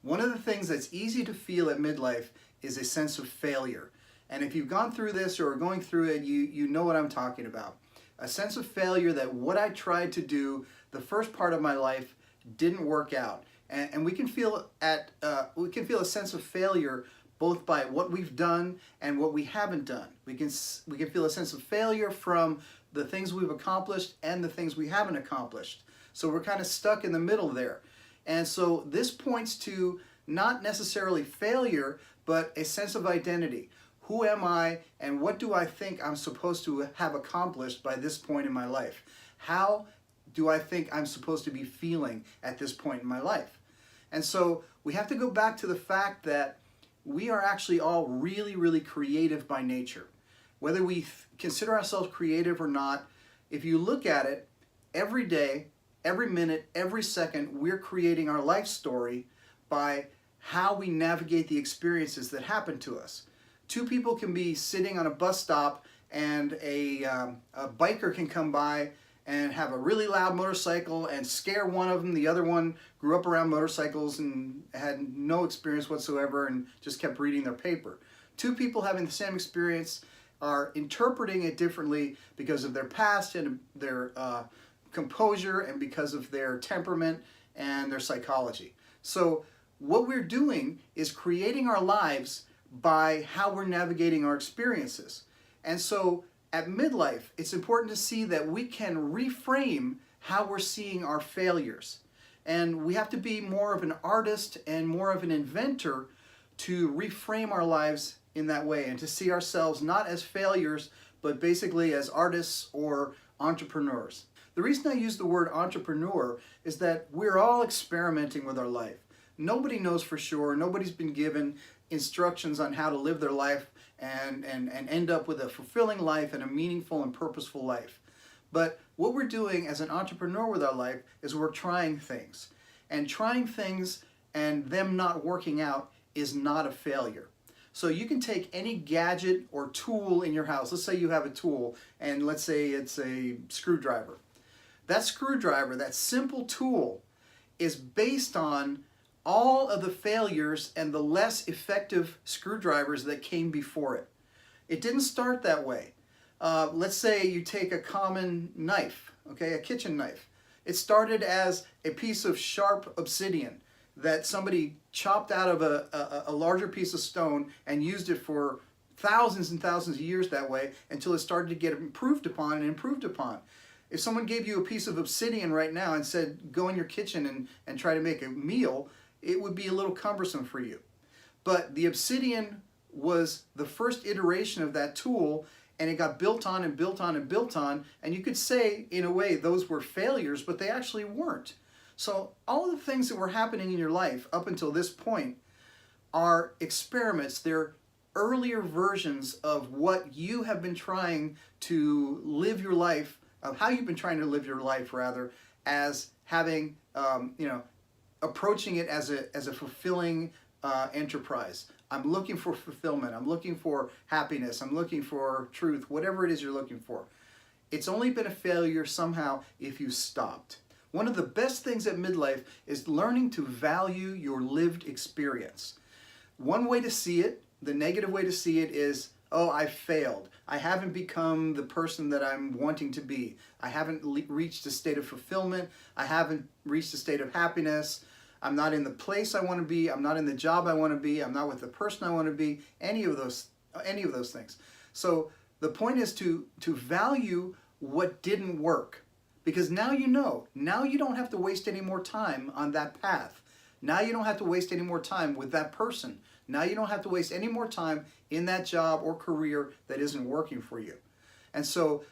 One of the things that's easy to feel at midlife is a sense of failure. And if you've gone through this or are going through it, you know what I'm talking about. A sense of failure that what I tried to do the first part of my life didn't work out. And we can feel a sense of failure both by what we've done and what we haven't done. We can feel a sense of failure from the things we've accomplished and the things we haven't accomplished. So we're kind of stuck in the middle there. And so this points to not necessarily failure, but a sense of identity. Who am I and what do I think I'm supposed to have accomplished by this point in my life? How do I think I'm supposed to be feeling at this point in my life? And so we have to go back to the fact that we are actually all really, really creative by nature. Whether we consider ourselves creative or not, if you look at it, every day, every minute, every second, we're creating our life story by how we navigate the experiences that happen to us. Two people can be sitting on a bus stop and a biker can come by and have a really loud motorcycle and scare one of them. The other one grew up around motorcycles and had no experience whatsoever and just kept reading their paper. Two people having the same experience are interpreting it differently because of their past and their composure and because of their temperament and their psychology. So what we're doing is creating our lives by how we're navigating our experiences. And so at midlife, it's important to see that we can reframe how we're seeing our failures. And we have to be more of an artist and more of an inventor to reframe our lives in that way and to see ourselves not as failures, but basically as artists or entrepreneurs. The reason I use the word entrepreneur is that we're all experimenting with our life. Nobody knows for sure. Nobody's been given instructions on how to live their life and end up with a fulfilling life and a meaningful and purposeful life. But what we're doing as an entrepreneur with our life is we're trying things. And trying things and them not working out is not a failure. So you can take any gadget or tool in your house. Let's say you have a tool and let's say it's a screwdriver. That screwdriver, that simple tool, is based on all of the failures and the less effective screwdrivers that came before it. It didn't start that way. Let's say you take a common knife, okay, a kitchen knife. It started as a piece of sharp obsidian that somebody chopped out of a larger piece of stone and used it for thousands and thousands of years that way until it started to get improved upon and improved upon. If someone gave you a piece of obsidian right now and said, go in your kitchen and try to make a meal, it would be a little cumbersome for you. But the obsidian was the first iteration of that tool, and it got built on and built on and built on, and you could say, in a way, those were failures, but they actually weren't. So all of the things that were happening in your life up until this point are experiments. They're earlier versions of what you have been trying to live your life, of how you've been trying to live your life, rather, as having, approaching it as a fulfilling enterprise. I'm looking for fulfillment. I'm looking for happiness. I'm looking for truth, whatever it is you're looking for. It's only been a failure somehow if you stopped. One of the best things at midlife is learning to value your lived experience. One way to see it, the negative way to see it is, oh, I failed. I haven't become the person that I'm wanting to be. I haven't reached a state of fulfillment. I haven't reached a state of happiness. I'm not in the place I want to be. I'm not in the job I want to be. I'm not with the person I want to be. Any of those things. So the point is to value what didn't work. Because now you know. Now you don't have to waste any more time on that path. Now you don't have to waste any more time with that person. Now you don't have to waste any more time in that job or career that isn't working for you. And so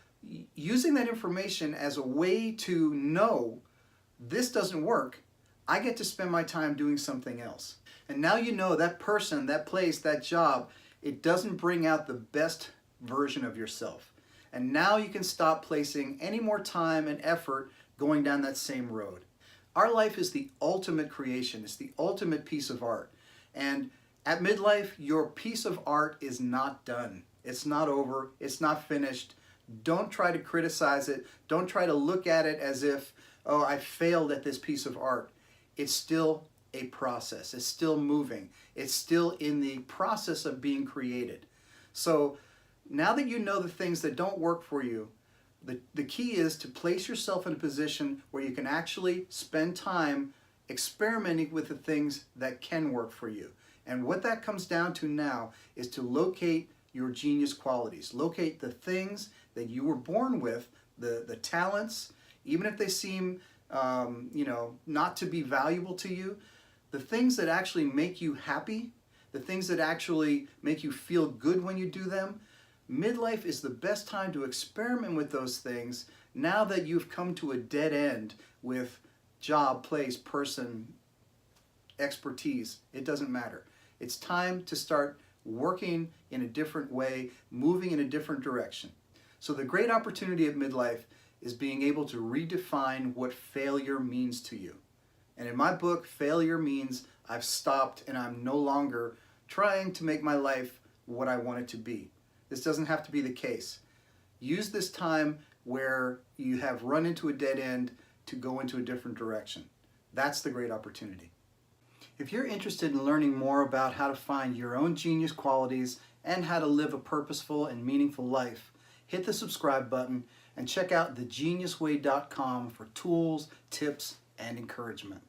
using that information as a way to know this doesn't work, I get to spend my time doing something else. And now you know that person, that place, that job, it doesn't bring out the best version of yourself. And now you can stop placing any more time and effort going down that same road. Our life is the ultimate creation. It's the ultimate piece of art. And at midlife, your piece of art is not done. It's not over. It's not finished. Don't try to criticize it. Don't try to look at it as if, oh, I failed at this piece of art. It's still a process. It's still moving. It's still in the process of being created. So now that you know the things that don't work for you, the key is to place yourself in a position where you can actually spend time experimenting with the things that can work for you. And what that comes down to now is to locate your genius qualities. Locate the things that you were born with, the talents, even if they seem not to be valuable to you, the things that actually make you happy, the things that actually make you feel good when you do them. Midlife is the best time to experiment with those things now that you've come to a dead end with job, place, person, expertise. It doesn't matter. It's time to start working in a different way, moving in a different direction. So the great opportunity at midlife is being able to redefine what failure means to you. And in my book, failure means I've stopped and I'm no longer trying to make my life what I want it to be. This doesn't have to be the case. Use this time where you have run into a dead end to go into a different direction. That's the great opportunity. If you're interested in learning more about how to find your own genius qualities and how to live a purposeful and meaningful life, hit the subscribe button and check out thegeniusway.com for tools, tips, and encouragement.